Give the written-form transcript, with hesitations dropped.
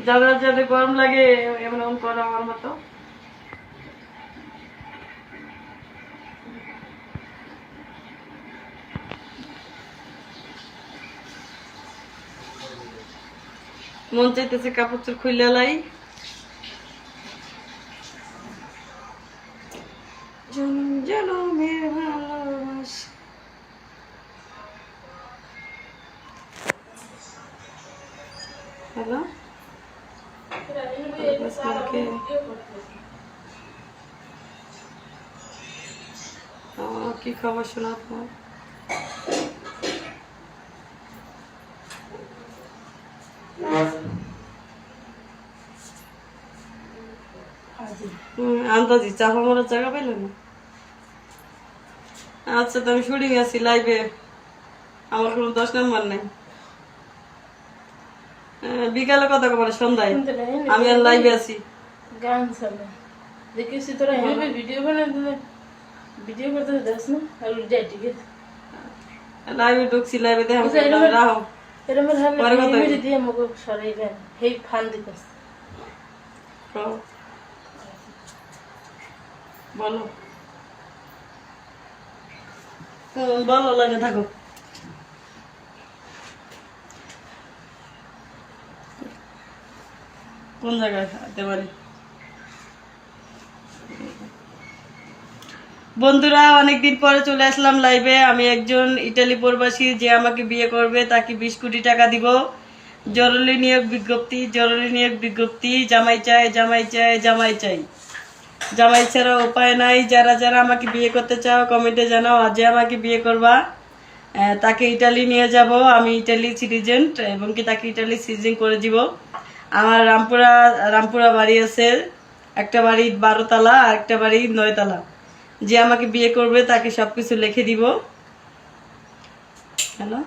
যাদের যাদের গরম লাগে এমন করো আমার মতো। মন চাইতেছে কাপড় চোর খুলে লাই। জনম জনমের ভালোবাসা। হ্যালো কি খবর শোনা তোমার? আন্দাজি চাপা মারার জায়গা পেলে না। আচ্ছা তো আমি শুটিং আছি লাইভে, আমার কোনো 10 নম্বর নাই। বিকালে কথা বলে সন্ধ্যায় আমি আর লাইভে আছি। গান চলে দেখেছি তোরা হেবে ভিডিও বানাতে ভিডিও করতে যাস না আর যাই ঠিক আছে লাইভে ঢুকছি লাইভে দেখো রাহো এরকম হালে ইমেজ দিয়ে আমাকে সরাইবেন হেই ফান দিতেছ বলো বলো লাগে থাকো। কোন জায়গায় খাতে পারি? বন্ধুরা অনেকদিন পরে চলে আসলাম লাইভে। আমি একজন ইটালি প্রবাসী, যে আমাকে বিয়ে করবে তাকে 20 কোটি টাকা দিব। জরুরি নিয়োগ বিজ্ঞপ্তি, জরুরি নিয়োগ বিজ্ঞপ্তি। জামাই চাই, জামাই চাই, জামাই চাই। জামাই ছাড়া উপায় নাই। যারা যারা আমাকে বিয়ে করতে চাও কমেন্টে জানাও। আর যে আমাকে বিয়ে করবা তাকে ইটালি নিয়ে যাব। আমি ইটালি সিটিজেন এবং কি তাকে ইটালি সিটিজেন করে দিব। আমার রামপুরা বাড়ি আছে, একটা বাড়ি 12 তলা আর একটা বাড়ি 9 তলা। যে আমাকে বিয়ে করবে তাকে সবকিছু লিখে দিব। হ্যালো